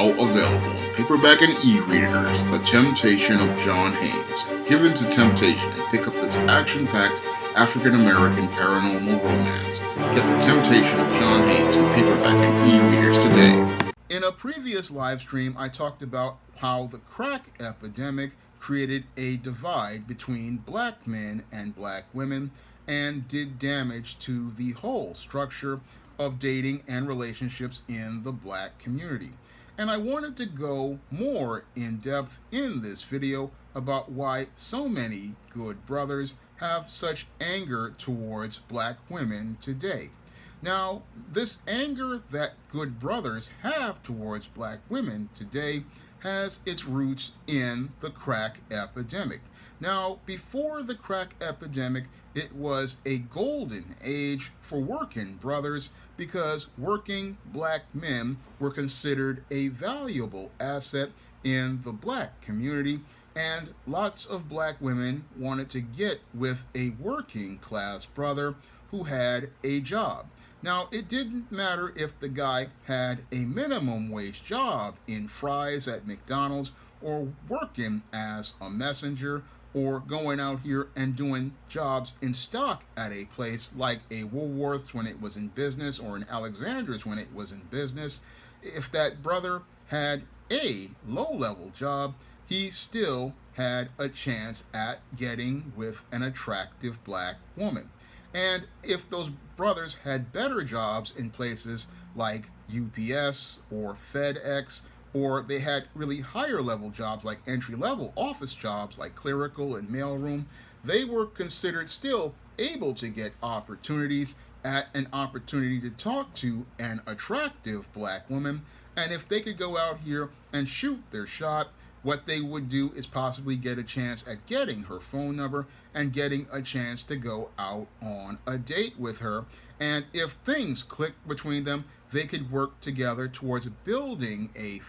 now available in paperback and e-readers, The Temptation of John Haynes. Give in to temptation and pick up this action-packed African-American paranormal romance. Get The Temptation of John Haynes in paperback and e-readers today. In a previous live stream, I talked about how the crack epidemic created a divide between black men and black women and did damage to the whole structure of dating and relationships in the black community. And I wanted to go more in depth in this video about why so many good brothers have such anger towards black women today. Now, this anger that good brothers have towards black women today has its roots in the crack epidemic. Now, before the crack epidemic, it was a golden age for working brothers because working black men were considered a valuable asset in the black community, and lots of black women wanted to get with a working class brother who had a job. Now, it didn't matter if the guy had a minimum wage job in fries at McDonald's or working as a messenger or going out here and doing jobs in stock at a place like a Woolworths when it was in business or an Alexander's when it was in business. If that brother had a low-level job, he still had a chance at getting with an attractive black woman. And if those brothers had better jobs in places like UPS or FedEx, or they had really higher level jobs like entry-level office jobs like clerical and mailroom, they were considered still able to get opportunities at an opportunity to talk to an attractive black woman. And if they could go out here and shoot their shot, what they would do is possibly get a chance at getting her phone number and getting a chance to go out on a date with her. And if things clicked between them, they could work together towards building a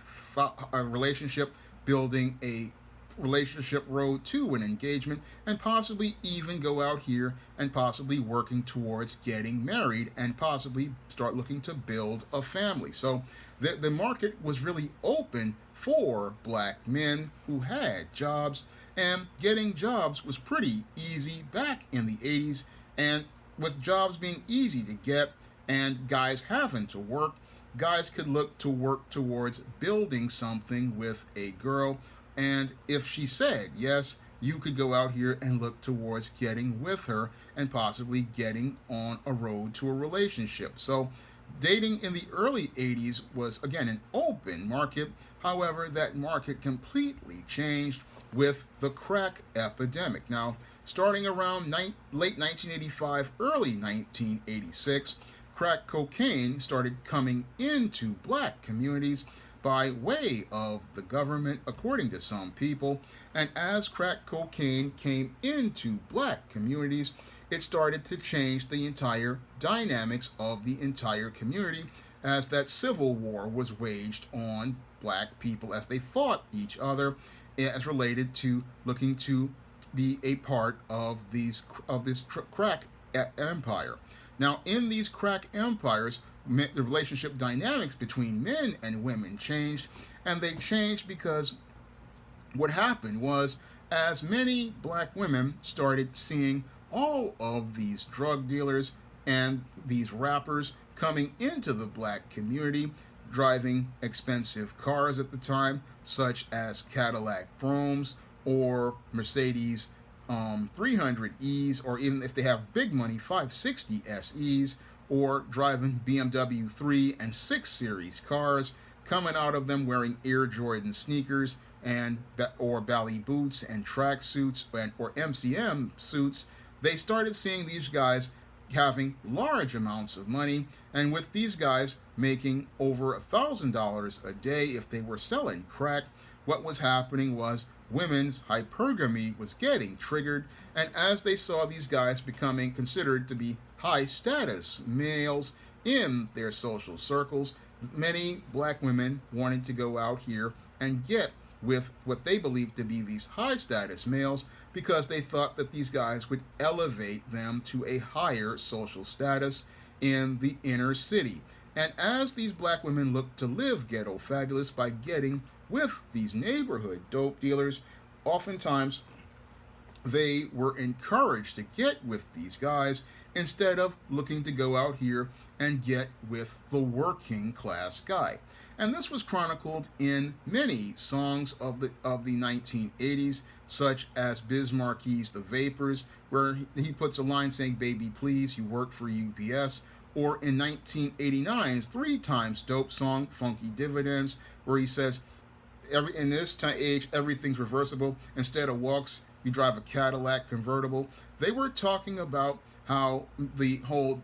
relationship, building a relationship road to an engagement, and possibly even go out here and possibly working towards getting married and possibly start looking to build a family. So the market was really open for black men who had jobs, and getting jobs was pretty easy back in the 80s. And with jobs being easy to get and guys having to work, guys could look to work towards building something with a girl. And if she said yes, you could go out here and look towards getting with her and possibly getting on a road to a relationship. So dating in the early 80s was, again, an open market. However, that market completely changed with the crack epidemic. Now, starting around late 1985, early 1986, crack cocaine started coming into black communities by way of the government, according to some people. And as crack cocaine came into black communities, it started to change the entire dynamics of the entire community as that civil war was waged on black people as they fought each other as related to looking to be a part of this crack empire. Now, in these crack empires, the relationship dynamics between men and women changed, and they changed because what happened was as many black women started seeing all of these drug dealers and these rappers coming into the black community, driving expensive cars at the time, such as Cadillac Bromes or Mercedes 300Es, or even if they have big money, 560 SEs, or driving BMW 3 and 6 Series cars, coming out of them wearing Air Jordan sneakers and or Bally boots and track suits or MCM suits. They started seeing these guys having large amounts of money, and with these guys making over $1,000 a day if they were selling crack, what was happening was women's hypergamy was getting triggered, and as they saw these guys becoming considered to be high status males in their social circles, many black women wanted to go out here and get with what they believed to be these high status males because they thought that these guys would elevate them to a higher social status in the inner city. And as these black women looked to live ghetto fabulous by getting with these neighborhood dope dealers, oftentimes they were encouraged to get with these guys instead of looking to go out here and get with the working class guy. And this was chronicled in many songs of the 1980s, such as Biz Marquis' The Vapors, where he puts a line saying, "Baby, please, you work for UPS." Or in 1989's three times dope song, Funky Dividends, where he says, in this age, everything's reversible. Instead of walks, you drive a Cadillac convertible. They were talking about how the whole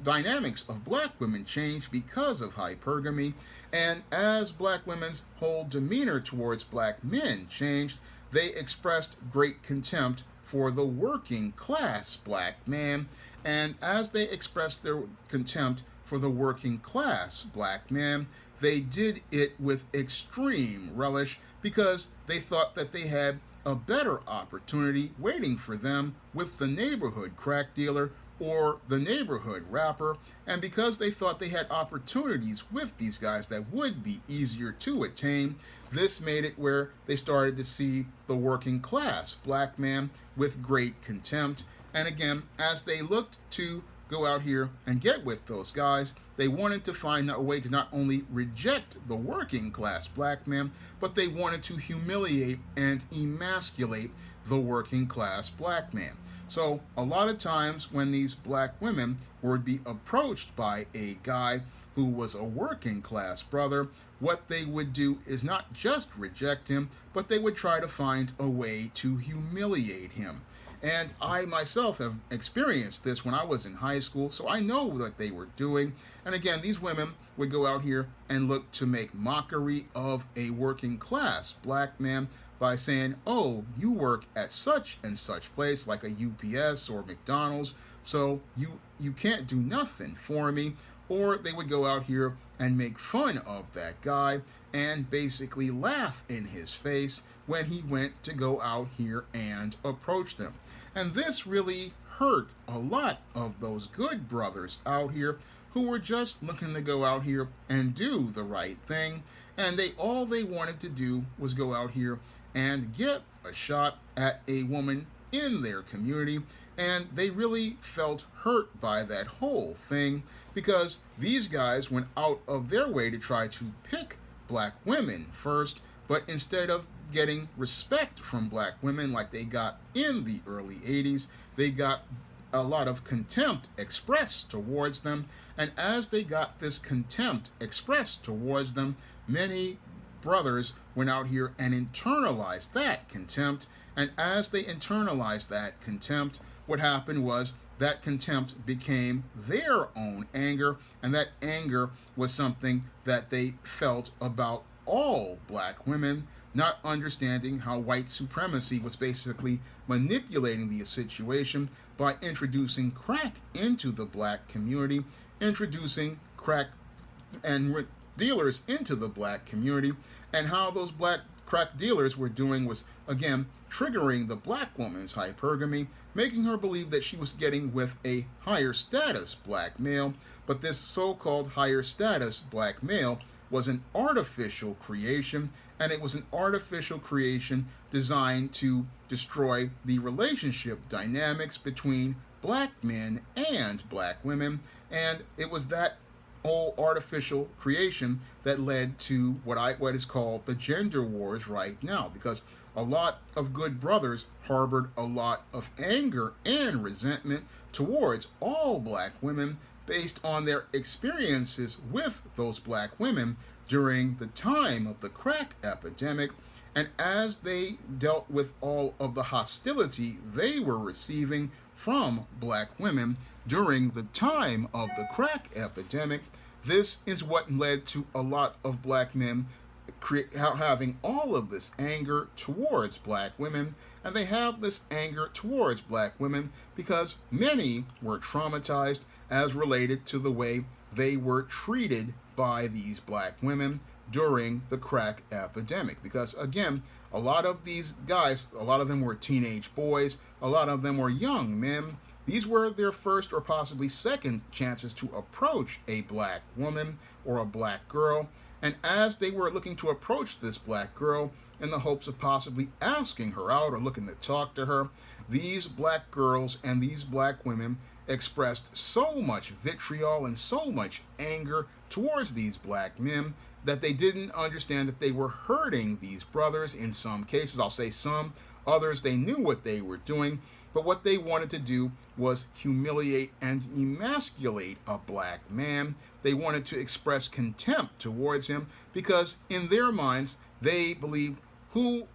dynamics of black women changed because of hypergamy, and as black women's whole demeanor towards black men changed, they expressed great contempt for the working class black man, and as they expressed their contempt for the working class black man, they did it with extreme relish because they thought that they had a better opportunity waiting for them with the neighborhood crack dealer or the neighborhood rapper, and because they thought they had opportunities with these guys that would be easier to attain, this made it where they started to see the working class black man with great contempt. And again, as they looked to go out here and get with those guys, they wanted to find a way to not only reject the working class black man, but they wanted to humiliate and emasculate the working class black man. So a lot of times when these black women would be approached by a guy who was a working class brother, what they would do is not just reject him, but they would try to find a way to humiliate him. And I myself have experienced this when I was in high school, so I know what they were doing. And again, these women would go out here and look to make mockery of a working class black man by saying, "Oh, you work at such and such place, like a UPS or McDonald's, so you can't do nothing for me." Or they would go out here and make fun of that guy and basically laugh in his face when he went to go out here and approach them. And this really hurt a lot of those good brothers out here who were just looking to go out here and do the right thing. And all they wanted to do was go out here and get a shot at a woman in their community. And they really felt hurt by that whole thing because these guys went out of their way to try to pick black women first, but instead of getting respect from black women like they got in the early 80s, they got a lot of contempt expressed towards them. And as they got this contempt expressed towards them, many brothers went out here and internalized that contempt. And as they internalized that contempt, what happened was that contempt became their own anger, and that anger was something that they felt about all black women, not understanding how white supremacy was basically manipulating the situation by introducing crack into the black community, introducing crack and dealers into the black community, and how those black crack dealers were doing was, again, triggering the black woman's hypergamy, making her believe that she was getting with a higher status black male, but this so-called higher status black male was an artificial creation, and it was an artificial creation designed to destroy the relationship dynamics between black men and black women, and it was that whole artificial creation that led to what is called the gender wars right now, because a lot of good brothers harbored a lot of anger and resentment towards all black women based on their experiences with those black women during the time of the crack epidemic. And as they dealt with all of the hostility they were receiving from black women during the time of the crack epidemic, this is what led to a lot of black men having all of this anger towards black women. And they have this anger towards black women because many were traumatized as related to the way they were treated by these black women during the crack epidemic. Because again, a lot of these guys, a lot of them were teenage boys, a lot of them were young men. These were their first or possibly second chances to approach a black woman or a black girl. And as they were looking to approach this black girl in the hopes of possibly asking her out or looking to talk to her, these black girls and these black women expressed so much vitriol and so much anger towards these black men that they didn't understand that they were hurting these brothers. In some cases, I'll say some, others they knew what they were doing, but what they wanted to do was humiliate and emasculate a black man. They wanted to express contempt towards him because in their minds they believed, who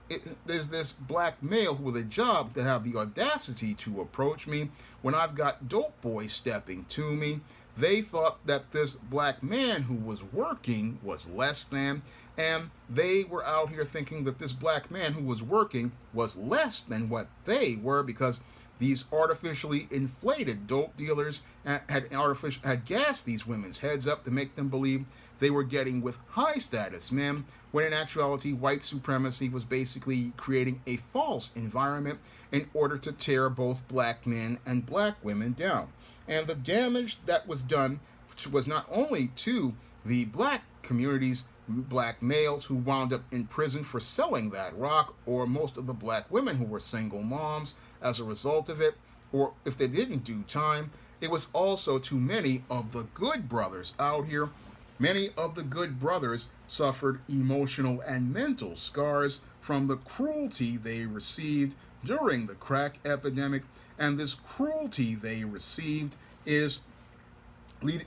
is this black male with a job to have the audacity to approach me when I've got dope boys stepping to me? They thought that this black man who was working was less than, and they were out here thinking that this black man who was working was less than what they were because these artificially inflated dope dealers had gassed these women's heads up to make them believe they were getting with high status men, when in actuality white supremacy was basically creating a false environment in order to tear both black men and black women down. And the damage that was done was not only to the black communities, black males who wound up in prison for selling that rock, or most of the black women who were single moms as a result of it, or if they didn't do time, it was also to many of the good brothers out here. Many of the good brothers suffered emotional and mental scars from the cruelty they received during the crack epidemic, and this cruelty they received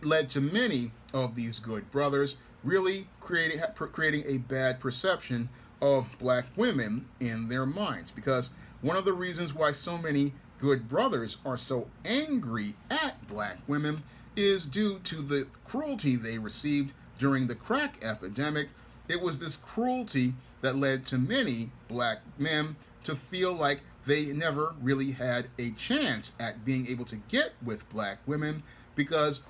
led to many of these good brothers really creating a bad perception of black women in their minds. Because one of the reasons why so many good brothers are so angry at black women is due to the cruelty they received during the crack epidemic. It was this cruelty that led to many black men to feel like they never really had a chance at being able to get with black women because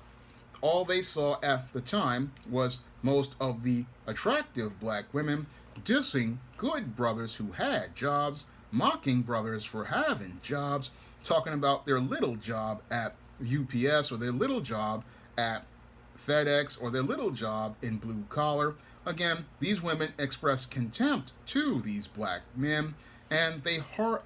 all they saw at the time was most of the attractive black women dissing good brothers who had jobs, mocking brothers for having jobs, talking about their little job at UPS or their little job at FedEx or their little job in blue collar. Again, these women express contempt to these black men, and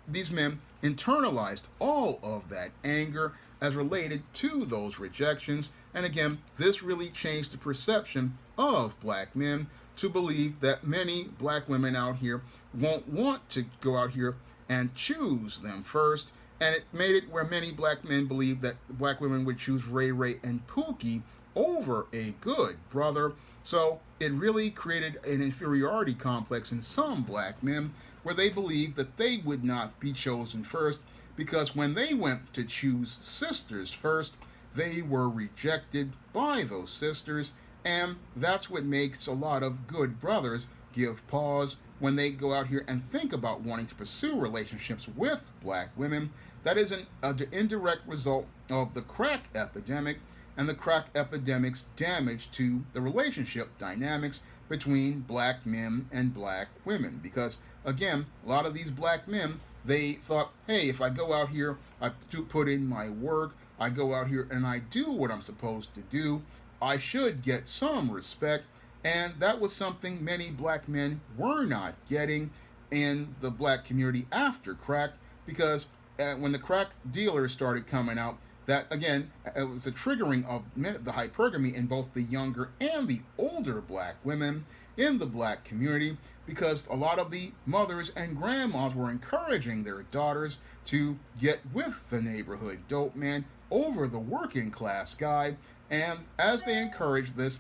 these men internalized all of that anger as related to those rejections. And again, this really changed the perception of black men to believe that many black women out here won't want to go out here and choose them first. And it made it where many black men believed that black women would choose Ray Ray and Pookie over a good brother. So it really created an inferiority complex in some black men where they believed that they would not be chosen first because when they went to choose sisters first, they were rejected by those sisters. And that's what makes a lot of good brothers give pause when they go out here and think about wanting to pursue relationships with black women. That is an indirect result of the crack epidemic and the crack epidemic's damage to the relationship dynamics between black men and black women. Because, again, a lot of these black men, they thought, hey, if I go out here, I do put in my work, I go out here and I do what I'm supposed to do, I should get some respect. And that was something many black men were not getting in the black community after crack, because when the crack dealers started coming out, that again, it was the triggering of the hypergamy in both the younger and the older black women in the black community, because a lot of the mothers and grandmas were encouraging their daughters to get with the neighborhood dope man over the working class guy. And as they encouraged this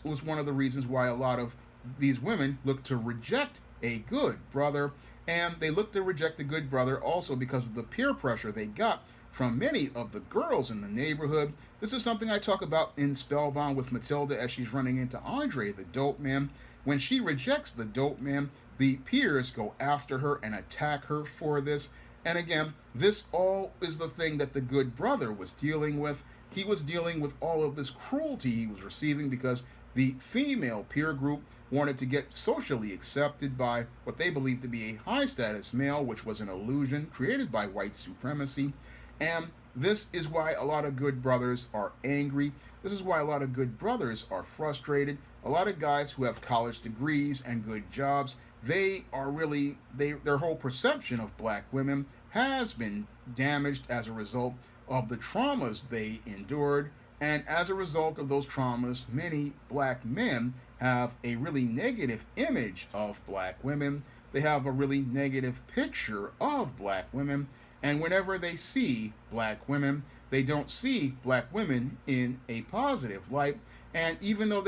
was one of the reasons why a lot of these women looked to reject a good brother. And they looked to reject the good brother also because of the peer pressure they got from many of the girls in the neighborhood. This is something I talk about in Spellbound with Matilda as she's running into Andre, the dope man. When she rejects the dope man, the peers go after her and attack her for this. And again, this all is the thing that the good brother was dealing with. He was dealing with all of this cruelty he was receiving because the female peer group wanted to get socially accepted by what they believed to be a high-status male, which was an illusion created by white supremacy. And this is why a lot of good brothers are angry. This is why a lot of good brothers are frustrated. A lot of guys who have college degrees and good jobs, they are really their whole perception of black women has been damaged as a result of the traumas they endured. And as a result of those traumas, many black men have a really negative image of black women. They have a really negative picture of black women. And whenever they see black women, they don't see black women in a positive light. And even though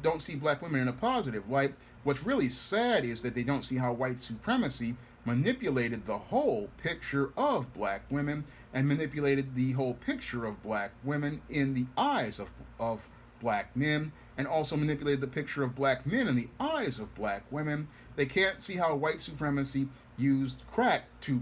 don't see black women in a positive light, what's really sad is that they don't see how white supremacy manipulated the whole picture of black women and manipulated the whole picture of black women in the eyes of black men, and also manipulated the picture of black men in the eyes of black women. They can't see how white supremacy used crack to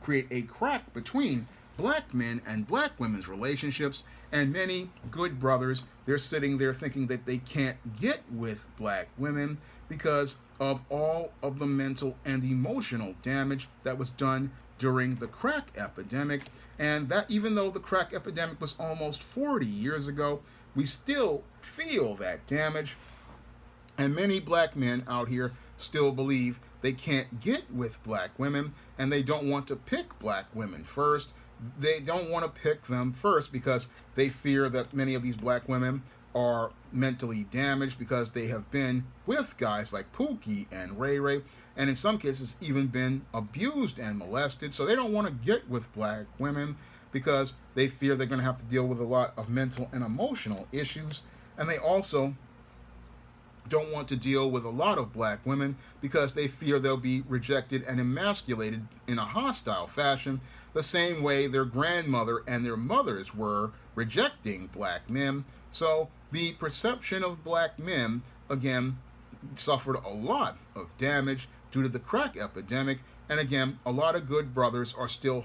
create a crack between black men and black women's relationships. And many good brothers, they're sitting there thinking that they can't get with black women because of all of the mental and emotional damage that was done during the crack epidemic. And that even though the crack epidemic was almost 40 years ago, we still feel that damage. And many black men out here still believe they can't get with black women, and they don't want to pick black women first. They don't want to pick them first because they fear that many of these black women are mentally damaged because they have been with guys like Pookie and Ray Ray, and in some cases even been abused and molested. So they don't want to get with black women because they fear they're going to have to deal with a lot of mental and emotional issues. And they also don't want to deal with a lot of black women because they fear they'll be rejected and emasculated in a hostile fashion, the same way their grandmother and their mothers were rejecting black men. So the perception of black men, again, suffered a lot of damage due to the crack epidemic. And again, a lot of good brothers are still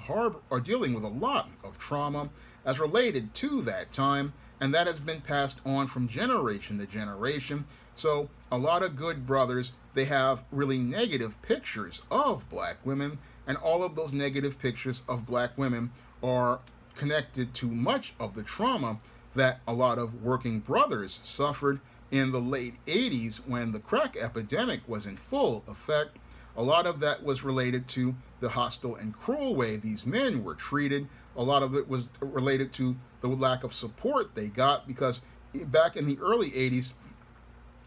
dealing with a lot of trauma as related to that time, and that has been passed on from generation to generation. So a lot of good brothers, they have really negative pictures of black women, and all of those negative pictures of black women are connected to much of the trauma that a lot of working brothers suffered in the late 80s when the crack epidemic was in full effect. A lot of that was related to the hostile and cruel way these men were treated. A lot of it was related to the lack of support they got, because back in the early 80s,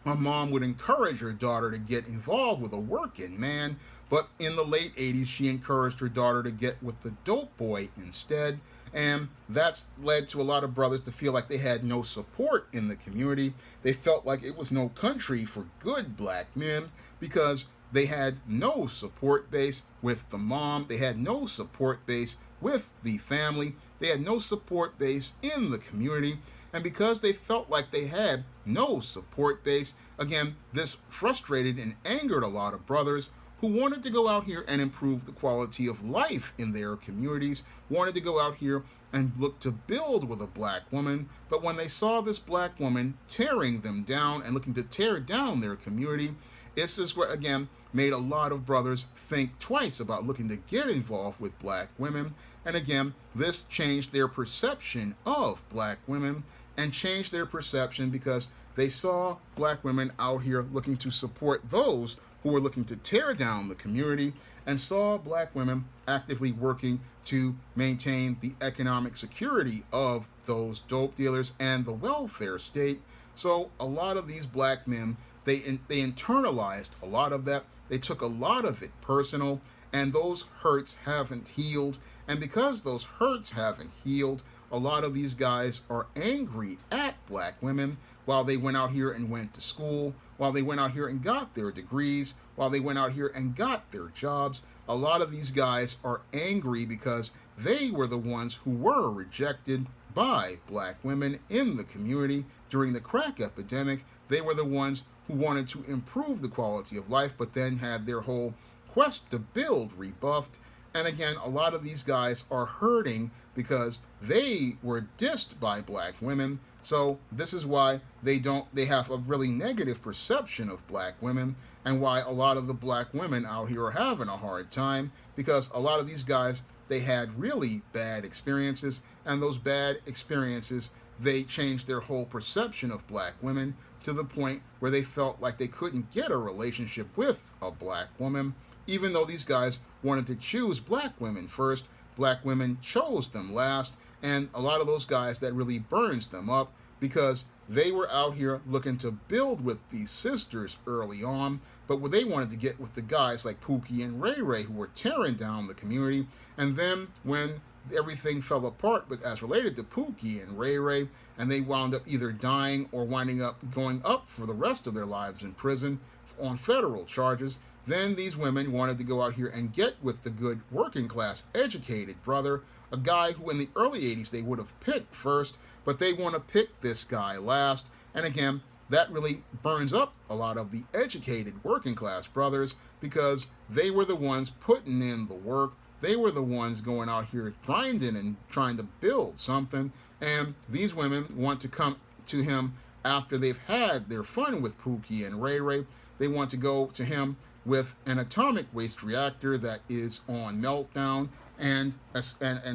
a mom would encourage her daughter to get involved with a working man, but in the late 80s, she encouraged her daughter to get with the dope boy instead. And that's led to a lot of brothers to feel like they had no support in the community. They felt like it was no country for good black men because they had no support base with the mom. They had no support base with the family. They had no support base in the community. And because they felt like they had no support base, again, this frustrated and angered a lot of brothers who wanted to go out here and improve the quality of life in their communities, wanted to go out here and look to build with a black woman. But when they saw this black woman tearing them down and looking to tear down their community, this is what, again, made a lot of brothers think twice about looking to get involved with black women. And again, this changed their perception of black women and changed their perception because they saw black women out here looking to support those who were looking to tear down the community, and saw black women actively working to maintain the economic security of those dope dealers and the welfare state. So a lot of these black men, they internalized a lot of that. They took a lot of it personal, and those hurts haven't healed. And because those hurts haven't healed, a lot of these guys are angry at black women while they went out here and went to school, while they went out here and got their degrees, while they went out here and got their jobs. A lot of these guys are angry because they were the ones who were rejected by black women in the community during the crack epidemic. They were the ones who wanted to improve the quality of life, but then had their whole quest to build rebuffed. And again, a lot of these guys are hurting because they were dissed by black women. So this is why they have a really negative perception of black women, and why a lot of the black women out here are having a hard time, because a lot of these guys they had really bad experiences, and those bad experiences, they changed their whole perception of black women to the point where they felt like they couldn't get a relationship with a black woman, even though these guys wanted to choose black women first. Black women chose them last, and a lot of those guys, that really burns them up, because they were out here looking to build with these sisters early on, but what they wanted to get with the guys like Pookie and Ray Ray, who were tearing down the community. And then when everything fell apart, but as related to Pookie and Ray Ray, and they wound up either dying or winding up going up for the rest of their lives in prison on federal charges, then these women wanted to go out here and get with the good working class educated brother, a guy who in the early 80s they would have picked first, but they want to pick this guy last. And again, that really burns up a lot of the educated working class brothers, because they were the ones putting in the work. They were the ones going out here grinding and trying to build something. And these women want to come to him after they've had their fun with Pookie and Ray Ray. They want to go to him with an atomic waste reactor that is on meltdown, and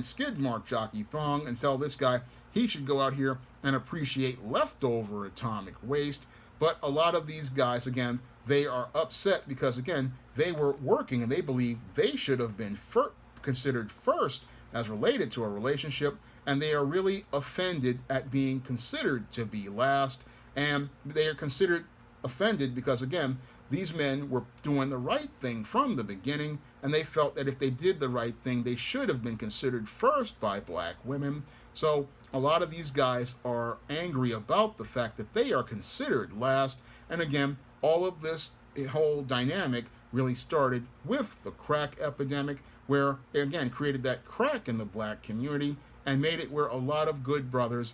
skid mark Jockey Thong, and tell this guy he should go out here and appreciate leftover atomic waste. But a lot of these guys, again, they are upset because, again, they were working and they believe they should have been considered first as related to a relationship, and they are really offended at being considered to be last. And they are considered offended because, again, these men were doing the right thing from the beginning, and they felt that if they did the right thing, they should have been considered first by black women. So a lot of these guys are angry about the fact that they are considered last. And again, all of this whole dynamic really started with the crack epidemic, where it again created that crack in the black community and made it where a lot of good brothers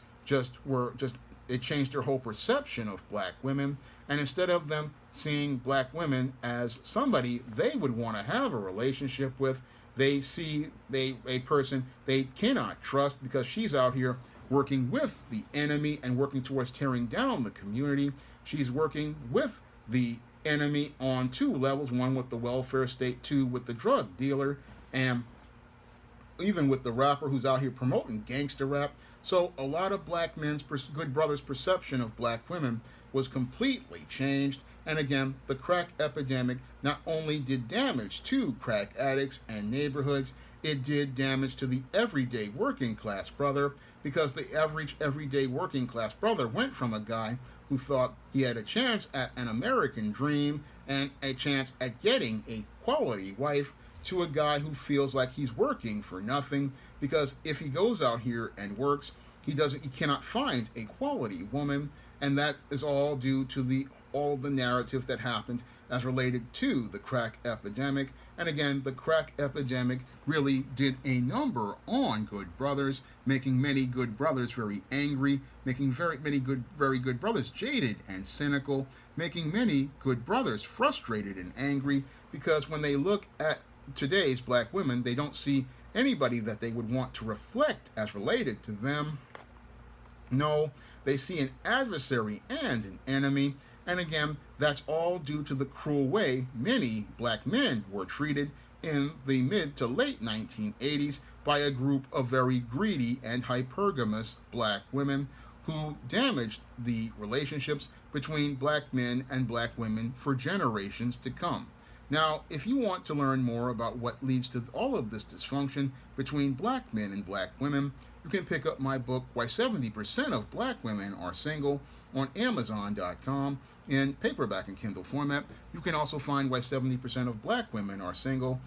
it changed their whole perception of black women. And instead of them seeing black women as somebody they would want to have a relationship with, they see a person they cannot trust, because she's out here working with the enemy and working towards tearing down the community. She's working with the enemy on two levels, one with the welfare state, two with the drug dealer, and even with the rapper who's out here promoting gangster rap. So a lot of black men's, good brothers' perception of black women was completely changed. And again, the crack epidemic not only did damage to crack addicts and neighborhoods, it did damage to the everyday working class brother, because the average everyday working class brother went from a guy who thought he had a chance at an American dream and a chance at getting a quality wife, to a guy who feels like he's working for nothing, because if he goes out here and works, he cannot find a quality woman. And that is all due to all the narratives that happened as related to the crack epidemic. And again, the crack epidemic really did a number on good brothers, making many good brothers very angry, making very good brothers jaded and cynical, making many good brothers frustrated and angry, because when they look at today's black women, they don't see anybody that they would want to reflect as related to them. No, they see an adversary and an enemy. And again, that's all due to the cruel way many black men were treated in the mid to late 1980s by a group of very greedy and hypergamous black women who damaged the relationships between black men and black women for generations to come. Now, if you want to learn more about what leads to all of this dysfunction between black men and black women, you can pick up my book, Why 70% of Black Women Are Single, on Amazon.com in paperback and Kindle format. You can also find Why 70% of Black Women Are Single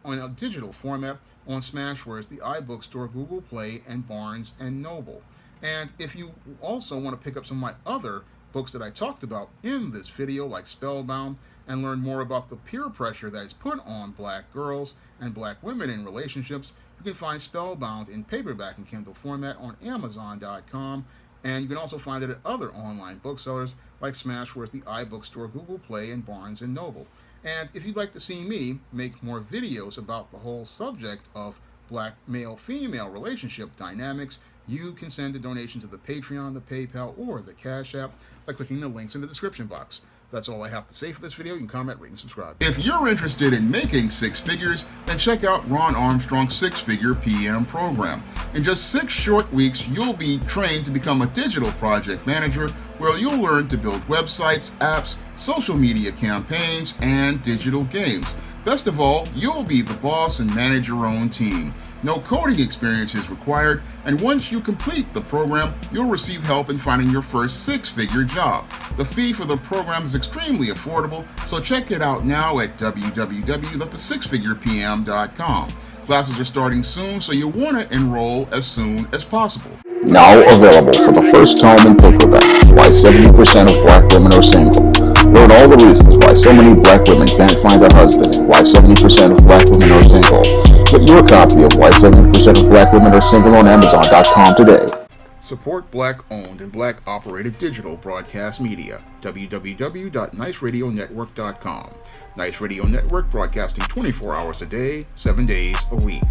on a digital format on Smashwords, the iBookstore, Google Play, and Barnes & Noble. And if you also want to pick up some of my other books that I talked about in this video, like Spellbound, and learn more about the peer pressure that is put on black girls and black women in relationships, you can find Spellbound in paperback and Kindle format on Amazon.com, and you can also find it at other online booksellers like Smashwords, the iBookstore, Google Play, and Barnes & Noble. And if you'd like to see me make more videos about the whole subject of black male-female relationship dynamics, you can send a donation to the Patreon, the PayPal, or the Cash App by clicking the links in the description box. That's all I have to say for this video. You can comment, rate, and subscribe. If you're interested in making six figures, then check out Ron Armstrong's six-figure PM program. In just 6 short weeks, you'll be trained to become a digital project manager, where you'll learn to build websites, apps, social media campaigns, and digital games. Best of all, you'll be the boss and manage your own team. No coding experience is required, and once you complete the program, you'll receive help in finding your first six-figure job. The fee for the program is extremely affordable, so check it out now at www.thesixfigurepm.com. Classes are starting soon, so you'll want to enroll as soon as possible. Now available for the first time in paperback, Why 70% of Black Women Are Single. Learn all the reasons why so many Black women can't find a husband and why 70% of Black women are single. Get your copy of Why 70% of Black Women Are Single on Amazon.com today. Support Black-owned and Black-operated digital broadcast media. www.niceradionetwork.com. Nice Radio Network, broadcasting 24 hours a day, 7 days a week.